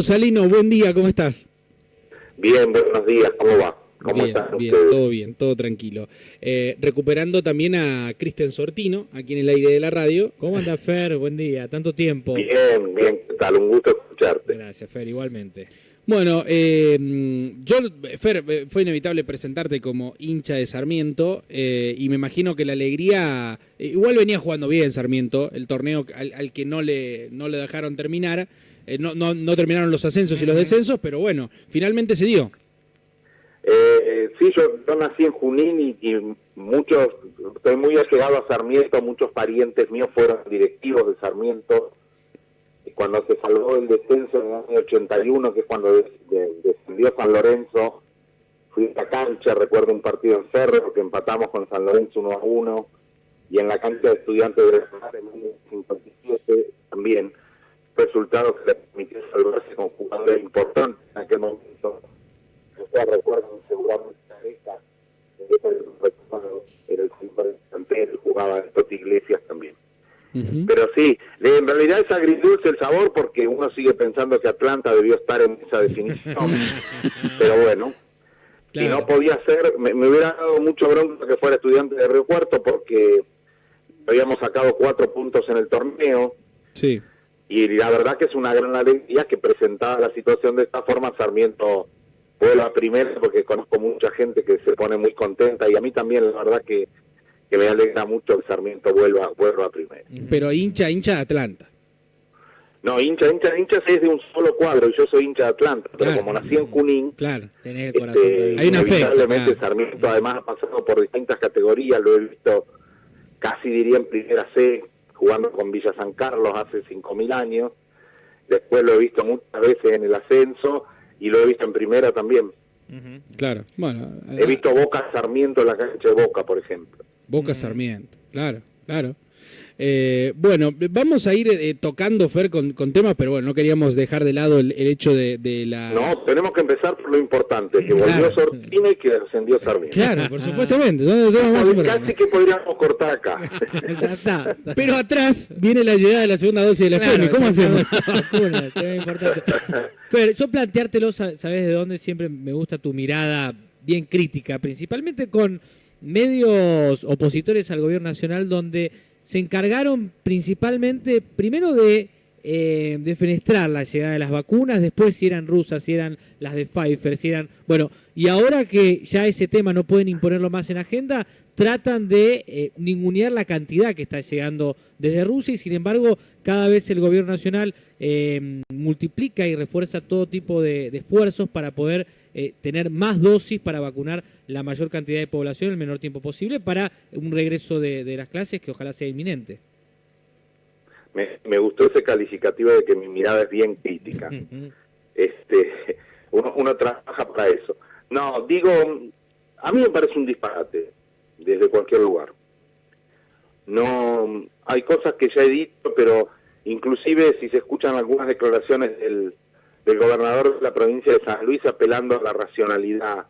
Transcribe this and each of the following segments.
Salino, buen día, ¿cómo estás? Bien, buenos días, ¿cómo va? ¿Cómo Bien, están bien, ustedes? todo bien, todo tranquilo. Recuperando también a Cristian Sortino, aquí en el aire de la radio. ¿Cómo anda, Fer? Buen día, tanto tiempo. Bien, bien, ¿qué tal? Un gusto escucharte. Gracias, Fer, igualmente. Bueno, Fer, fue inevitable presentarte como hincha de Sarmiento y me imagino que la alegría, igual venía jugando bien Sarmiento, el torneo al que no le dejaron terminar, no terminaron los ascensos y los descensos, pero bueno, finalmente se dio. Sí, yo nací en Junín y muchos, estoy muy allegado a Sarmiento, muchos parientes míos fueron directivos de Sarmiento. Y cuando se salvó el descenso en el año 81, que es cuando descendió San Lorenzo, fui a la cancha, recuerdo un partido en Cerro, que empatamos con San Lorenzo 1-1, y en la cancha de Estudiantes de Nacional en 1957 también, resultado que le permitió salvarse con jugadores importantes en aquel momento. Ustedes recuerdan seguramente esta era el señor delantero, jugaba en Toti Iglesias también. Pero sí, en realidad es agridulce el sabor porque uno sigue pensando que Atlanta debió estar en esa definición. Pero bueno, claro. Si no podía ser, me hubiera dado mucho bronca que fuera Estudiante de Río Cuarto porque habíamos sacado 4 puntos en el torneo. Sí. Y la verdad que es una gran alegría que presentada la situación de esta forma Sarmiento vuelva primero, porque conozco mucha gente que se pone muy contenta y a mí también la verdad que me alegra mucho que Sarmiento vuelva primero. Pero hincha de Atlanta. No, hincha es de un solo cuadro y yo soy hincha de Atlanta, pero claro. Como nací en Junín, claro. Tenés el corazón hay una fe. inevitablemente Claro. Sarmiento además ha pasado por distintas categorías, lo he visto casi diría en primera C, jugando con Villa San Carlos hace 5.000 años, después lo he visto muchas veces en el ascenso y lo he visto en primera también. Claro, bueno. He visto Boca Sarmiento en la cancha de Boca, por ejemplo. Boca Sarmiento, claro. Bueno, vamos a ir tocando, Fer, con temas, pero bueno, no queríamos dejar de lado el hecho de la... No, tenemos que empezar por lo importante, que volvió Sortino y que ascendió Sarmiento. Claro, por supuestamente. Son los temas más importantes. Casi que podríamos cortar acá. Ya está. Pero atrás viene la llegada de la segunda dosis de la Sputnik. ¿Cómo hacemos? Vacuna, tema importante. Fer, yo planteártelo, sabes de dónde siempre me gusta tu mirada bien crítica, principalmente con medios opositores al gobierno nacional, donde se encargaron principalmente, primero de fenestrar la llegada de las vacunas, después si eran rusas, si eran las de Pfizer, si eran... Bueno, y ahora que ya ese tema no pueden imponerlo más en agenda, tratan de ningunear la cantidad que está llegando desde Rusia y sin embargo cada vez el gobierno nacional multiplica y refuerza todo tipo de esfuerzos para poder tener más dosis para vacunar la mayor cantidad de población en el menor tiempo posible para un regreso de las clases que ojalá sea inminente. Me gustó ese calificativo de que mi mirada es bien crítica. Uno trabaja para eso. No, digo, a mí me parece un disparate desde cualquier lugar. No, hay cosas que ya he dicho, pero inclusive si se escuchan algunas declaraciones del gobernador de la provincia de San Luis apelando a la racionalidad,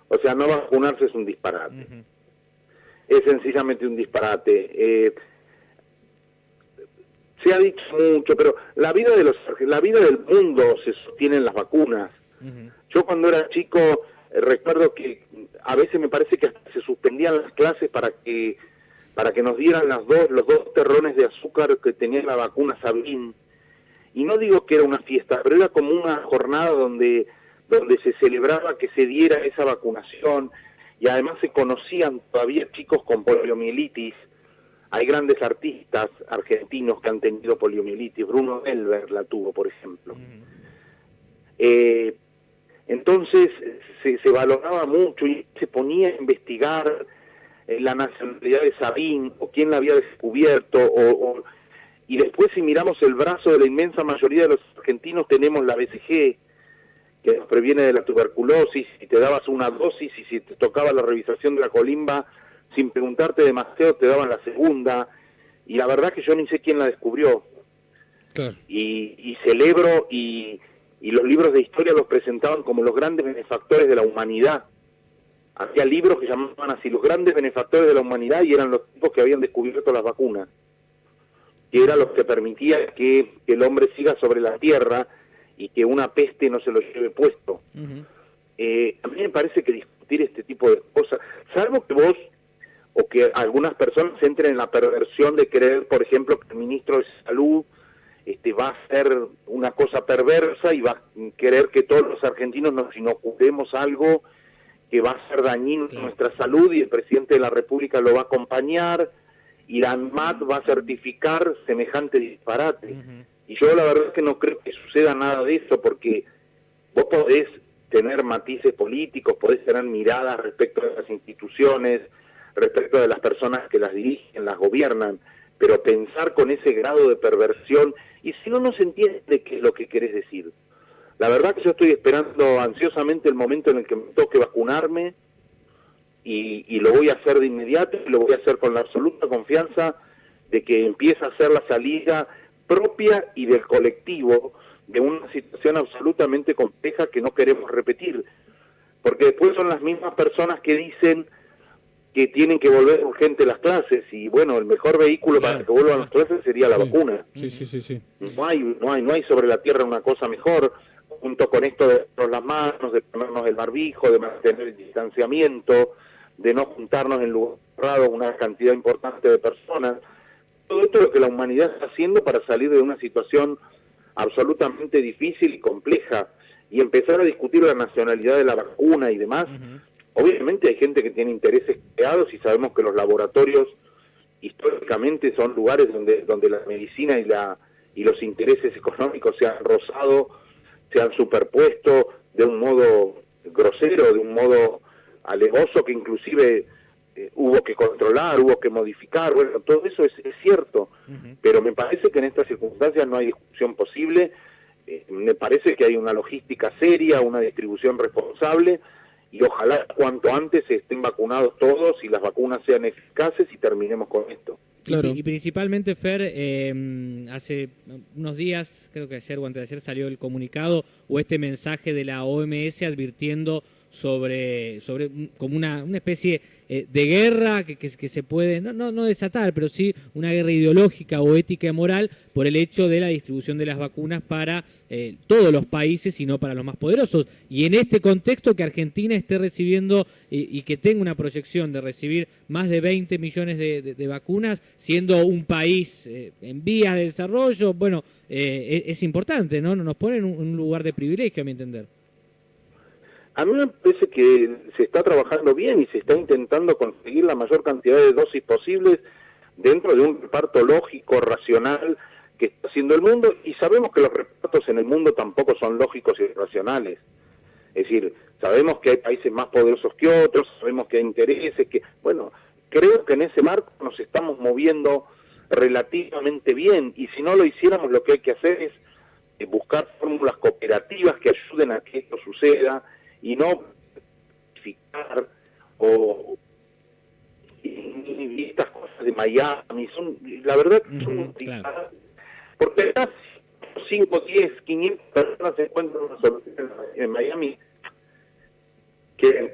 o sea, no vacunarse es un disparate. Es sencillamente un disparate. Se ha dicho mucho, pero la vida del mundo se sostiene en las vacunas. Yo cuando era chico recuerdo que a veces me parece que hasta se suspendían las clases para que nos dieran los dos terrones de azúcar que tenía la vacuna Sabin. Y no digo que era una fiesta, pero era como una jornada donde se celebraba que se diera esa vacunación y además se conocían todavía chicos con poliomielitis. Hay grandes artistas argentinos que han tenido poliomielitis. Bruno Elber la tuvo, por ejemplo. Entonces se valoraba mucho y se ponía a investigar la nacionalidad de Sabin o quién la había descubierto. Y después, si miramos el brazo de la inmensa mayoría de los argentinos, tenemos la BCG, que nos previene de la tuberculosis. Si te dabas una dosis y si te tocaba la revisación de la colimba, sin preguntarte demasiado, te daban la segunda. Y la verdad que yo ni sé quién la descubrió. Claro. Y celebro, y los libros de historia los presentaban como los grandes benefactores de la humanidad. Había libros que llamaban así, los grandes benefactores de la humanidad, y eran los tipos que habían descubierto las vacunas, que era lo que permitía que el hombre siga sobre la tierra y que una peste no se lo lleve puesto. A mí me parece que discutir este tipo de cosas, salvo que vos o que algunas personas entren en la perversión de creer, por ejemplo, que el ministro de Salud va a hacer una cosa perversa y va a querer que todos los argentinos nos inoculemos algo que va a ser dañino a nuestra salud, y el presidente de la República lo va a acompañar y la ANMAT va a certificar semejante disparate. Y yo la verdad es que no creo que suceda nada de eso, porque vos podés tener matices políticos, podés tener miradas respecto de las instituciones, respecto de las personas que las dirigen, las gobiernan, pero pensar con ese grado de perversión, y si no se entiende qué es lo que querés decir. La verdad que yo estoy esperando ansiosamente el momento en el que me toque vacunarme, y lo voy a hacer de inmediato, y lo voy a hacer con la absoluta confianza de que empieza a ser la salida propia y del colectivo de una situación absolutamente compleja que no queremos repetir, porque después son las mismas personas que dicen que tienen que volver urgente las clases, y bueno, el mejor vehículo para que vuelvan las clases sería la vacuna. Sí. No hay sobre la tierra una cosa mejor, junto con esto de ponernos las manos, de ponernos el barbijo, de mantener el distanciamiento, de no juntarnos en lugares cerrados una cantidad importante de personas. Todo esto es lo que la humanidad está haciendo para salir de una situación absolutamente difícil y compleja, y empezar a discutir la nacionalidad de la vacuna y demás. Obviamente hay gente que tiene intereses creados, y sabemos que los laboratorios históricamente son lugares donde la medicina y los intereses económicos se han rozado, se han superpuesto de un modo grosero, de un modo alevoso, que inclusive hubo que controlar, hubo que modificar. Bueno, todo eso es cierto, pero me parece que en estas circunstancias no hay discusión posible. Me parece que hay una logística seria, una distribución responsable, y ojalá cuanto antes estén vacunados todos y las vacunas sean eficaces y terminemos con esto. Claro. Y principalmente, Fer, hace unos días, creo que ayer o antes de ayer, salió el comunicado o este mensaje de la OMS advirtiendo sobre como una especie de guerra que se puede, no desatar, pero sí una guerra ideológica o ética y moral por el hecho de la distribución de las vacunas para todos los países y no para los más poderosos. Y en este contexto, que Argentina esté recibiendo y que tenga una proyección de recibir más de 20 millones de vacunas, siendo un país en vías de desarrollo, bueno, es importante, ¿no? Nos pone en un lugar de privilegio, a mi entender. A mí me parece que se está trabajando bien y se está intentando conseguir la mayor cantidad de dosis posibles dentro de un reparto lógico, racional, que está haciendo el mundo, y sabemos que los repartos en el mundo tampoco son lógicos y racionales. Es decir, sabemos que hay países más poderosos que otros, sabemos que hay intereses, bueno, creo que en ese marco nos estamos moviendo relativamente bien, y si no lo hiciéramos, lo que hay que hacer es buscar fórmulas cooperativas que ayuden a que esto suceda, y no fijar y estas cosas de Miami son, la verdad, son claro. Porque acá 5, 10, 500 personas se encuentran una solución en Miami que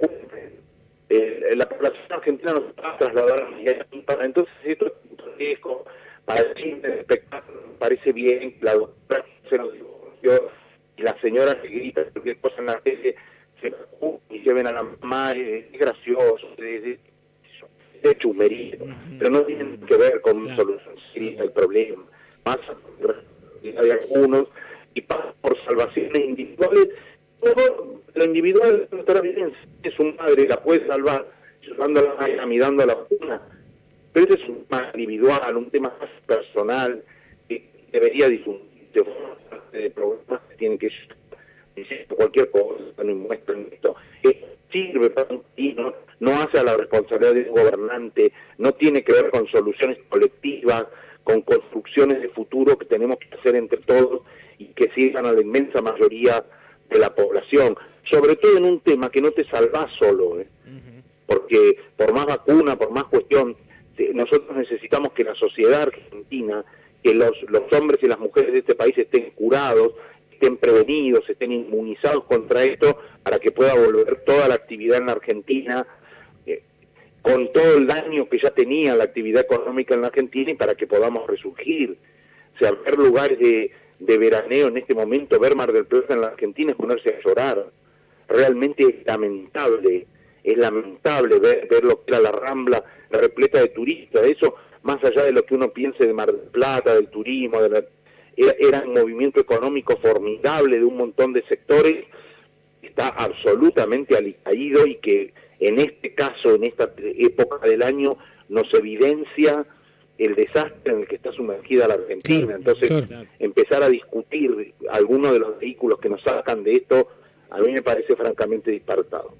la población argentina no se va a trasladar a Miami. Entonces esto es para el cine de espectáculo, me parece bien, la doctora se nos divorció y la señora que grita cualquier cosa en la tele y lleven a la mamá, es gracioso, es chumería, pero no tienen que ver con una solución seria del problema. Pasa por la de algunos y pasa por salvaciones individuales. Todo lo individual no estará bien, es su madre, la puede salvar ayudándola a Miami, dando la vacuna, pero ese es un tema individual, un tema más personal que debería difundirse de problemas que tienen que cualquier cosa, no muestran esto. Sirve para un país, no hace a la responsabilidad de un gobernante, no tiene que ver con soluciones colectivas, con construcciones de futuro que tenemos que hacer entre todos y que sirvan a la inmensa mayoría de la población. Sobre todo en un tema que no te salvás solo, porque por más vacuna, por más cuestión, nosotros necesitamos que la sociedad argentina, que los hombres y las mujeres de este país estén curados, estén prevenidos, estén inmunizados contra esto, para que pueda volver toda la actividad en la Argentina, con todo el daño que ya tenía la actividad económica en la Argentina, y para que podamos resurgir. O sea, ver lugares de veraneo en este momento, ver Mar del Plata en la Argentina es ponerse a llorar. Realmente es lamentable ver lo que era la Rambla repleta de turistas. Eso, más allá de lo que uno piense de Mar del Plata, del turismo, era un movimiento económico formidable de un montón de sectores, está absolutamente alicaído, y que en este caso, en esta época del año, nos evidencia el desastre en el que está sumergida la Argentina. Claro, entonces, claro. empezar a discutir algunos de los vehículos que nos sacan de esto, a mí me parece francamente disparatado.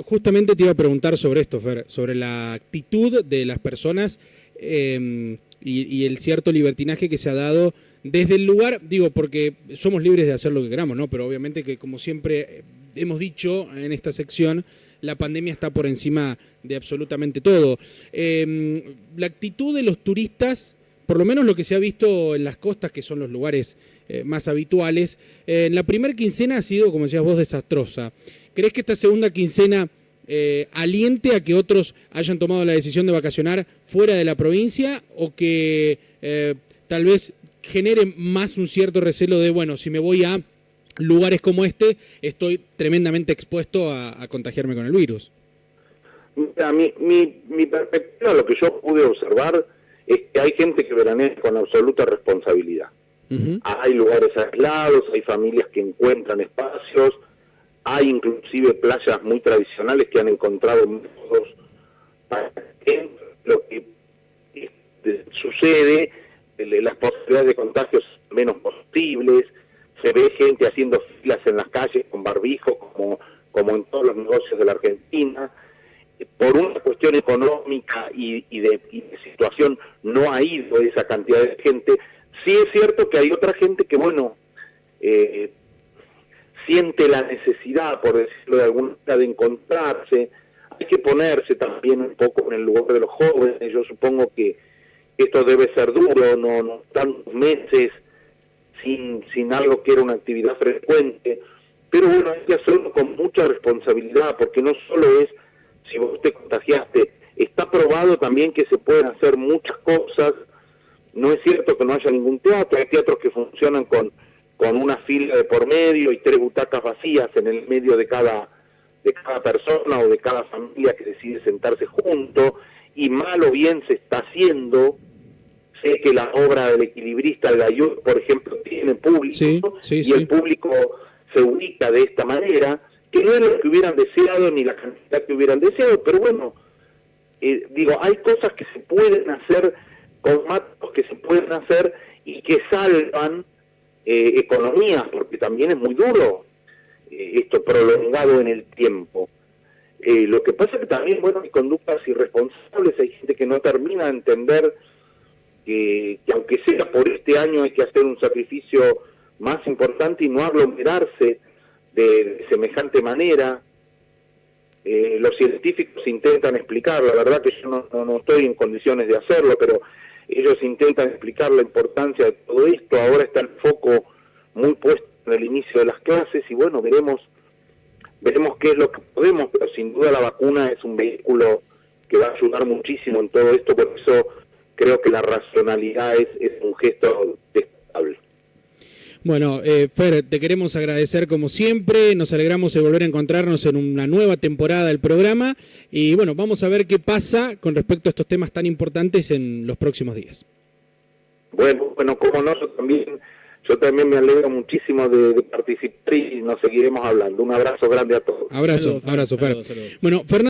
Justamente te iba a preguntar sobre esto, Fer, sobre la actitud de las personas y el cierto libertinaje que se ha dado desde el lugar, digo, porque somos libres de hacer lo que queramos, ¿no? Pero obviamente que, como siempre hemos dicho en esta sección, la pandemia está por encima de absolutamente todo. La actitud de los turistas, por lo menos lo que se ha visto en las costas, que son los lugares más habituales, en la primera quincena ha sido, como decías vos, desastrosa. ¿Crees que esta segunda quincena aliente a que otros hayan tomado la decisión de vacacionar fuera de la provincia, o que tal vez genere más un cierto recelo de, bueno, si me voy a lugares como este, estoy tremendamente expuesto a contagiarme con el virus? Mira, mi perspectiva, lo que yo pude observar, es que hay gente que veranea con absoluta responsabilidad. Uh-huh. Hay lugares aislados, hay familias que encuentran espacios, hay inclusive playas muy tradicionales que han encontrado métodos para que lo que sucede, las posibilidades de contagios menos posibles. Se ve gente haciendo filas en las calles con barbijo, como en todos los negocios de la Argentina. Por una cuestión económica y de situación, no ha ido esa cantidad de gente. Sí es cierto que hay otra gente que, bueno, siente la necesidad, por decirlo de alguna manera, de encontrarse. Hay que ponerse también un poco en el lugar de los jóvenes. Yo supongo que esto debe ser duro, no tantos meses sin algo que era una actividad frecuente, pero bueno, hay que hacerlo con mucha responsabilidad, porque no solo es si vos te contagiaste, está probado también que se pueden hacer muchas cosas. No es cierto que no haya ningún teatro, hay teatros que funcionan con una fila de por medio y 3 butacas vacías en el medio de cada persona o de cada familia que decide sentarse junto, y mal o bien se está haciendo. Sé que la obra del equilibrista, el Gallur, por ejemplo, tiene público, sí. El público se ubica de esta manera, que no es lo que hubieran deseado ni la cantidad que hubieran deseado, pero bueno, hay cosas que se pueden hacer, formatos que se pueden hacer y que salvan economías, porque también es muy duro esto prolongado en el tiempo. Lo que pasa es que también, bueno, hay conductas irresponsables, hay gente que no termina de entender que aunque sea por este año hay que hacer un sacrificio más importante y no aglomerarse de semejante manera. Los científicos intentan explicar, la verdad que yo no estoy en condiciones de hacerlo, pero ellos intentan explicar la importancia de todo esto. Ahora está el foco muy puesto en el inicio de las clases y bueno, veremos qué es lo que podemos, pero sin duda la vacuna es un vehículo que va a ayudar muchísimo en todo esto, por eso creo que la racionalidad es un gesto destacable. Bueno, Fer, te queremos agradecer como siempre, nos alegramos de volver a encontrarnos en una nueva temporada del programa y bueno, vamos a ver qué pasa con respecto a estos temas tan importantes en los próximos días. Bueno, como no, yo también me alegro muchísimo de participar y nos seguiremos hablando. Un abrazo grande a todos. Abrazo, Fer. Bueno, Fernando.